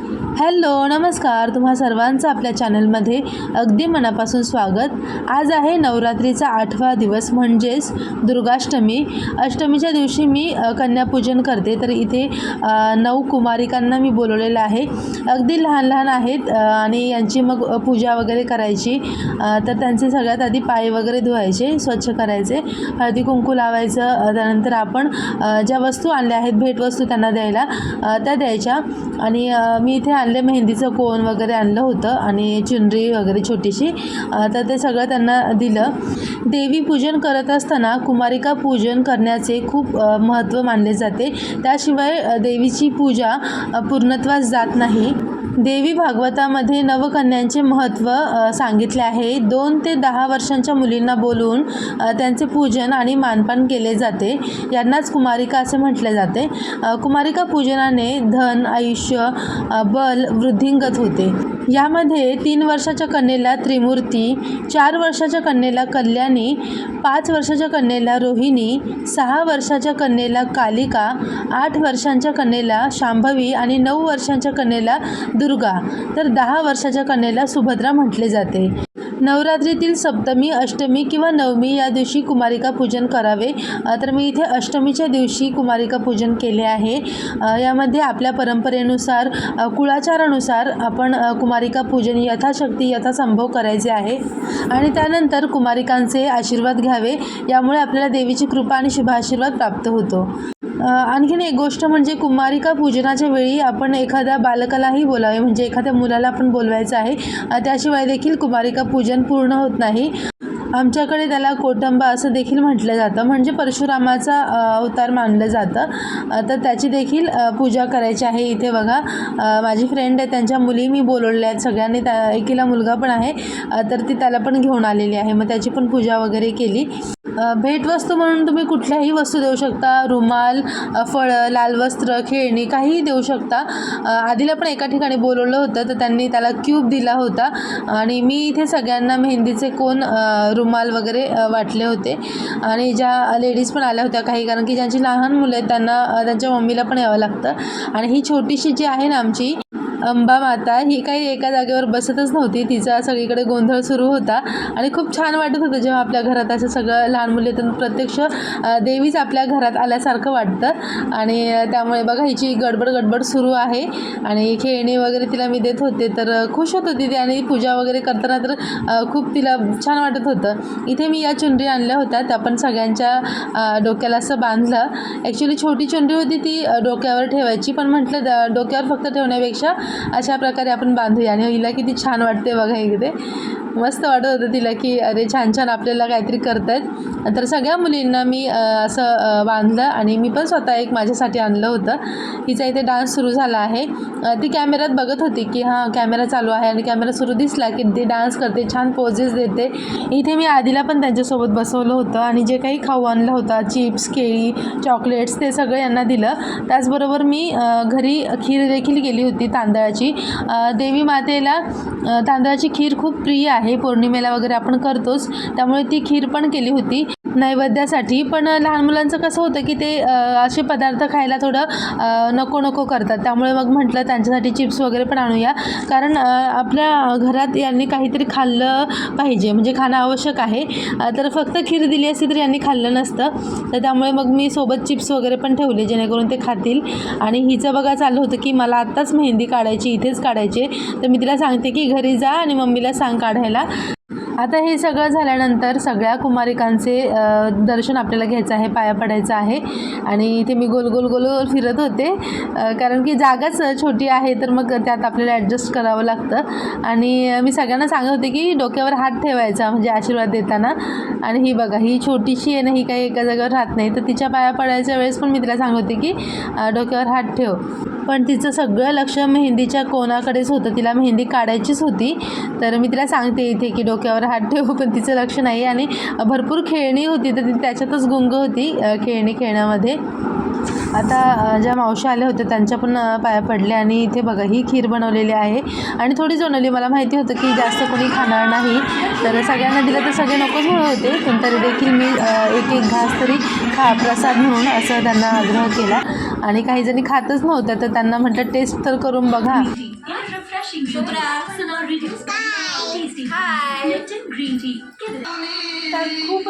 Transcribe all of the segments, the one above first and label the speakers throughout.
Speaker 1: Hello नमस्कार, तुम्हा सर्वांचं आपल्या चॅनलमध्ये अगदी मनापासून स्वागत। आज आहे नवरात्रीचा 8वा दिवस म्हणजेच दुर्गाष्टमी। अष्टमीच्या दिवशी मी कन्यापूजन करते। तर इथे 9 कुमारिकांना मी बोलवलेलं आहे। अगदी लहान लहान आहेत आणि यांची मग पूजा वगैरे करायची। तर त्यांचे सगळ्यात आधी पाय वगैरे धुवायचे, स्वच्छ करायचे, हळदी कुंकू लावायचं। त्यानंतर आपण ज्या वस्तू आणल्या आहेत भेटवस्तू त्यांना द्यायला त्या द्यायच्या। आणि मी इथे आणले मेहंदीचं कोन वगैरे आणलं होतं आणि चुनरी वगैरे छोटीशी। तर ते सगळं त्यांना दिलं। देवी पूजन करत असताना कुमारिका पूजन करण्याचे खूप महत्त्व मानले जाते। त्याशिवाय देवीची पूजा पूर्णत्वास जात नाही। देवी भागवतामध्ये नवकन्यांचे महत्त्व सांगितले आहे। 2 ते 10 वर्षांच्या मुलींना बोलवून त्यांचे पूजन आणि मानपान केले जाते। यांनाच कुमारिका असे म्हटले जाते। कुमारिका पूजनाने धन, आयुष्य, बल वृद्धिंगत होते। यामध्ये 3 वर्षाच्या कन्येला त्रिमूर्ती, 4 वर्षाच्या कन्येला कल्याणी, 5 वर्षाच्या कन्येला रोहिणी, 6 वर्षाच्या कन्येला कालिका, 8 वर्षांच्या कन्येला शांभवी आणि 9 वर्षांच्या कन्येला दुर्गा, तर 10 वर्षाच्या कन्येला सुभद्रा म्हटले जाते। नवरात्रीतील सप्तमी, अष्टमी किंवा नवमी या दिवशी कुमारिका पूजन करावे। तर मी इथे अष्टमीच्या दिवशी कुमारिका पूजन केले आहे। यामध्ये आपल्या परंपरेनुसार, कुळाचारानुसार आपण कुमारिका पूजन यथाशक्ती यथासंभव करायचे आहे आणि त्यानंतर कुमारिकांचे आशीर्वाद घ्यावे। यामुळे आपल्याला देवीची कृपा आणि शुभाशीर्वाद प्राप्त होतो। आणखीन एक गोष्ट म्हणजे कुमारिका पूजनाच्या वेळी आपण एखाद्या बालकालाही बोलावे, म्हणजे एखाद्या मुलाला आपण बोलवायचं आहे। त्याशिवाय देखील कुमारिका पूजन पूर्ण होत नाही। आमच्याकडे त्याला कोटंबा असं देखील म्हटलं जातं, म्हणजे परशुरामाचा अवतार मानलं जातं। तर त्याची देखील पूजा करायची आहे। इथे बघा माझी फ्रेंड आहे, त्यांच्या मुली मी बोलवल्या आहेत सगळ्यांनी। एकीला मुलगा पण आहे, तर ती त्याला पण घेऊन आलेली आहे। मग त्याची पण पूजा वगैरे केली। भेटवस्तू म्हणून तुम्ही कुठल्याही वस्तू देऊ शकता, रुमाल, फळं, लाल वस्त्र, खेळणी, काहीही देऊ शकता। आधीला पण एका ठिकाणी बोलवलं होतं, तर त्यांनी त्याला क्यूब दिला होता आणि मी इथे सगळ्यांना मेहंदीचे कोन, रुमाल वगैरे वाटले होते। आणि ज्या लेडीज पण आल्या होत्या काही, कारण की ज्यांची लहान मुलं आहेत त्यांना त्यांच्या मम्मीला पण यावं लागतं। आणि ही छोटीशी जी आहे ना आमची अंबा माता, ही काही एका जागेवर बसतच नव्हती, तिचा सगळीकडे गोंधळ सुरू होता आणि खूप छान वाटत होतं जेव्हा आपल्या घरात असं सगळं लहान मुले येतात। प्रत्यक्ष देवीच आपल्या घरात आल्यासारखं वाटतं। आणि त्यामुळे बघा हिची गडबड सुरू आहे आणि खेळणी वगैरे तिला मी देत होते, तर खुश होत होती ती। आणि पूजा वगैरे करताना तर खूप तिला छान वाटत होतं। इथे मी या चुनरी आणल्या होत्या, त्या पण सगळ्यांच्या डोक्याला असं बांधलं। ॲक्च्युली छोटी चुनरी होती, ती डोक्यावर ठेवायची, पण म्हटलं डोक्यावर फक्त ठेवण्यापेक्षा अशा प्रकारे आपण बांधूया। आणि हिला किती छान वाटते बघा, इकडे मस्त वाटत होतं तिला की अरे छान आपल्याला काहीतरी करतायत। तर सगळ्या मुलींना मी असं बांधलं आणि मी पण स्वतः एक माझ्यासाठी आणलं होतं। हिचा इथे डान्स सुरू झाला आहे। ती कॅमेऱ्यात बघत होती की हां कॅमेरा चालू आहे, आणि कॅमेरा सुरू दिसला की ती डान्स करते, छान पोजेस देते। इथे मी आधीला पण त्यांच्यासोबत बसवलं होतं आणि जे काही खाऊ आणलं होतं, चिप्स, केळी, चॉकलेट्स, ते सगळं यांना दिलं। त्याचबरोबर मी घरी खीर देखील केली होती तांदळाची। देवी मातेला तांदळाची खीर खूप प्रिय आहे, पौर्णिमेला वगैरे आपण करतोच, त्यामुळे ती खीर पण केली होती नैवेद्यासाठी। पण लहान मुलांचं कसं होतं की ते असे पदार्थ खायला थोडं नको करतात, त्यामुळे मग म्हटलं त्यांच्यासाठी चिप्स वगैरे पण आणूया, कारण आपल्या घरात यांनी काहीतरी खाल्लं पाहिजे, म्हणजे खाणं आवश्यक आहे। तर फक्त खीर दिली असती तर यांनी खाल्लं नसतं, तर त्यामुळे मग मी सोबत चिप्स वगैरे पण ठेवले जेणेकरून ते खातील। आणि हिचं बघा चाललं होतं की मला आत्ताच मेहंदी काढायची, इथेच काढायची, तर मी तिला सांगते की घरी जा आणि मम्मीला सांग काढायला। आता हे सगळं झाल्यानंतर सगळ्या कुमारिकांचे दर्शन आपल्याला घ्यायचं आहे, पाया पडायचं आहे। आणि इथे मी गोल फिरत होते, कारण की जागाच छोटी आहे, तर मग त्यात आपल्याला ॲडजस्ट करावं लागतं। आणि मी सगळ्यांना सांगत होते की डोक्यावर हात ठेवायचा, म्हणजे आशीर्वाद देताना। आणि ही बघा ही छोटीशी आहे ना, ही काही एका जागेवर राहत नाही, तर तिच्या पाया पडायच्या वेळेस पण मी तिला सांगत होते की डोक्यावर हात ठेव, पण तिचं सगळं लक्ष मेहंदीच्या कोणाकडेच होतं, तिला मेहंदी काढायचीच होती। तर मी तिला सांगते इथे की डोक्यावर हात ठेव, पण तिचं लक्ष नाही। आणि भरपूर खेळणी होती, तर ती त्याच्यातच गुंग होती खेळणी खेळण्यामध्ये। आता ज्या मावशी आल्या होत्या त्यांच्या पण पाया पडले आणि इथे बघा ही खीर बनवलेली आहे आणि थोडीच बनवली. मला माहिती होतं की जास्त कोणी खाणार नाही, तर सगळ्यांना दिलं तर सगळे नकोच म्हणत होते, पण तरी देखील मी एक एक घास तरी खा प्रसाद म्हणून असं त्यांना आग्रह केला. आणि काही जणी खातच नव्हत्या, तर त्यांना म्हटलं टेस्ट तर करून बघा. खूप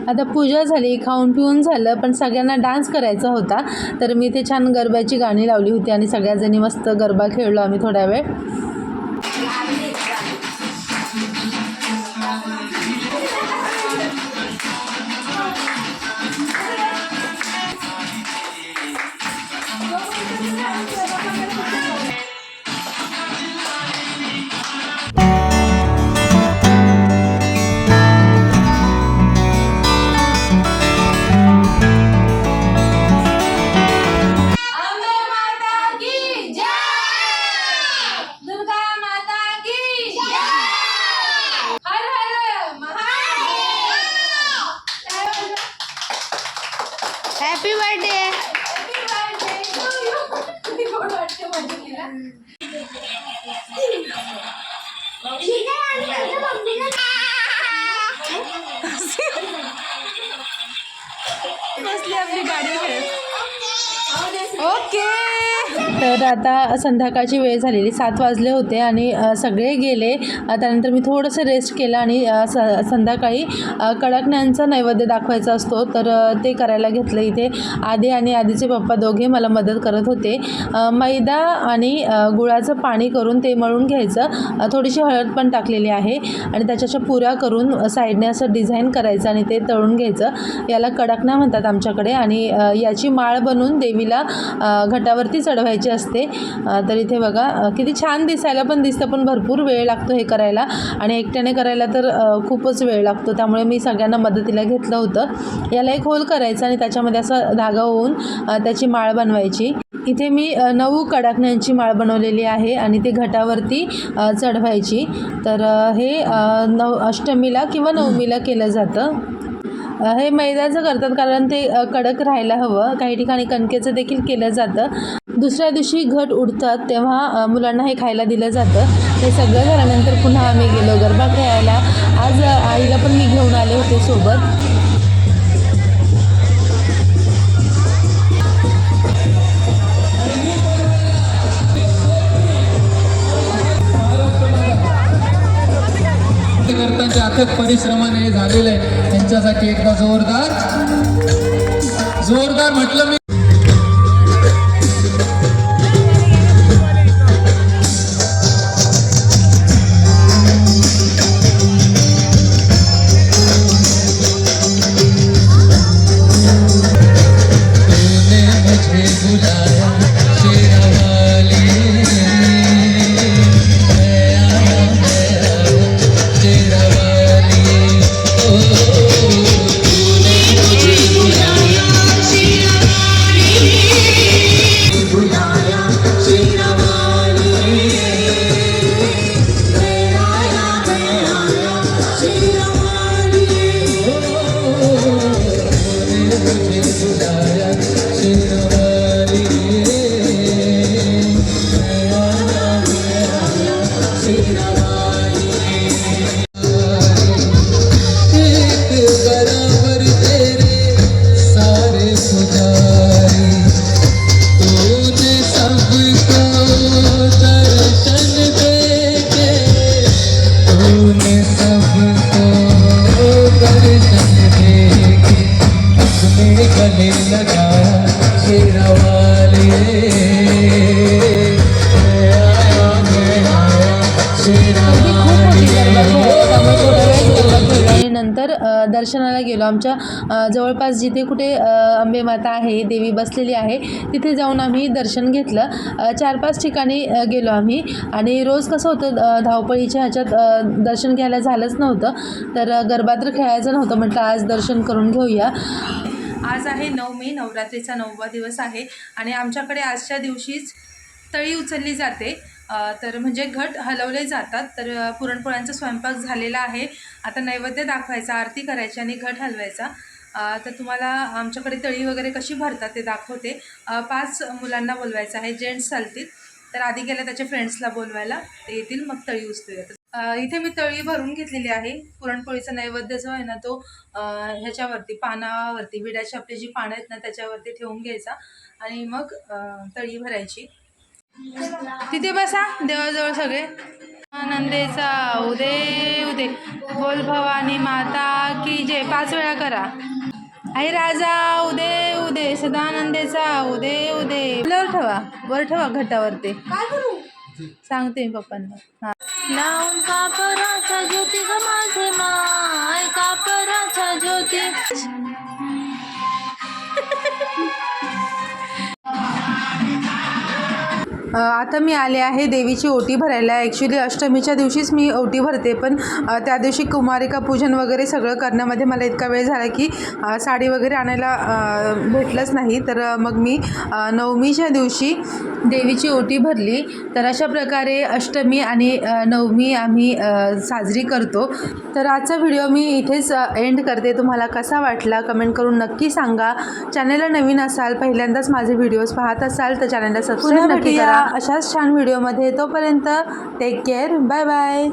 Speaker 1: आता पूजा झाली, खाऊन पिऊन झालं, पण सगळ्यांना डान्स करायचा होता, तर मी ते छान गरब्याची गाणी लावली होती आणि सगळ्याजणी मस्त गरबा खेळलो आम्ही थोड्या वेळ.
Speaker 2: Happy birthday.
Speaker 1: आपली गाडी ओके. तर आता संध्याकाळची वेळ झालेली 7 वाजले होते आणि सगळे गेले. त्यानंतर मी थोडंसं रेस्ट केलं आणि संध्याकाळी कडकण्यांचा नैवेद्य दाखवायचा असतो, तर ते करायला घेतलं. इथे आधी आणि आधीचे पप्पा दोघे मला मदत करत होते. मैदा आणि गुळाचं पाणी करून ते मळून घ्यायचं, थोडीशी हळद पण टाकलेली आहे आणि त्याच्या पुऱ्या करून साईडने असं डिझाईन करायचं आणि ते तळून घ्यायचं. याला कडकण्या म्हणतात आमच्याकडे आणि याची माळ बनवून देवीला घटावरती चढवायची असते. तर इथे बघा किती छान दिसायला पण दिसतं, पण भरपूर वेळ लागतो हे करायला आणि एकट्याने करायला तर खूपच वेळ लागतो. त्यामुळे मी सगळ्यांना मदतीला घेतलं होतं. याला एक होल करायचं आणि त्याच्यामध्ये असं धागा होऊन त्याची माळ बनवायची. इथे मी 9 कडकण्यांची माळ बनवलेली आहे आणि ते घटावरती चढवायची. तर हे अष्टमीला किंवा नवमीला केलं जातं. हे मैद्याचं करतात कारण ते कडक राहायला हवं. काही ठिकाणी कणकेचं देखील केलं जातं. दुसऱ्या दिवशी घट उडतात तेव्हा मुलांना हे खायला दिलं जातं. हे सगळं झाल्यानंतर पुन्हा आम्ही गेलो गरबा खेळायला. आज आईला पण मी घेऊन आले होते सोबत.
Speaker 3: करतांच्या अथक परिश्रमाने झालेलं आहे, त्यांच्यासाठी एकदा जोरदार म्हटलं मी.
Speaker 1: नंतर दर्शनाला गेलो. आमच्या जवळपास जिथे कुठे अंबे माता आहे, देवी बसलेली आहे, तिथे जाऊन आम्ही दर्शन घेतलं. 4-5 ठिकाणी गेलो आम्ही आणि रोज कसं होतं धावपळीच्या ह्याच्यात दर्शन घ्यायला झालंच नव्हतं. तर गरबा तर खेळायचं नव्हतं, म्हटलं आज दर्शन करून घेऊया. आज आहे 9 मे, नवरात्रीचा 9वा दिवस आहे आणि आमच्याकडे आजच्या दिवशीच तळी उचलली जाते. तर म्हणजे घट हलवले जातात. तर पुरणपोळ्यांचा स्वयंपाक झालेला आहे. आता नैवेद्य दाखवायचा, आरती करायची आणि घट हलवायचा. तर तुम्हाला आमच्याकडे तळी वगैरे कशी भरतात ते दाखवते. 5 मुलांना बोलवायचं आहे, जेंट्स चालतील. तर आधी गेल्या त्याच्या फ्रेंड्सला बोलवायला, ते येतील, मग तळी उचलूयात. इथे मी तळी भरून घेतलेली आहे. पुरणपोळीचा नैवेद्य जो आहे ना तो ह्याच्यावरती पानावरती, विड्याची आपली जी पानं आहेत ना त्याच्यावरती ठेवून घ्यायचा आणि मग तळी भरायची. तिथे बसा देवाजवळ सगळे. आनंदेचा उदे उदे, बोल भवानी माता की जय 5 वेळा करा. आई राजा उदे उदे, सदानंदेचा उदे उदे. वर ठेवा घटावरती. काय करू सांगते मी पप्पांना. हां.
Speaker 2: लावून कापराच्या ज्योती ग माझे माय, कापराच्या ज्योती.
Speaker 1: आता मी आले आहे देवीची ओटी भरायला. ॲक्च्युली अष्टमीच्या दिवशीच मी ओटी भरते, पण त्या दिवशी कुमारिका पूजन वगैरे सगळं करण्यामध्ये मला इतका वेळ झाला की साडी वगैरे आणायला भेटलंच नाही. तर मग मी नवमीच्या दिवशी देवीची ओटी भरली. तर अशा प्रकारे अष्टमी आणि नवमी आम्ही साजरी करतो. तर आजचा व्हिडिओ मी इथेच एंड करते. तुम्हाला कसा वाटला कमेंट करून नक्की सांगा. चॅनलला नवीन असाल, पहिल्यांदाच माझे व्हिडिओज पाहत असाल तर चॅनलला सबस्क्राईब नक्की करा अशाच छान व्हिडिओमध्ये. तोपर्यंत टेक केअर, बाय बाय.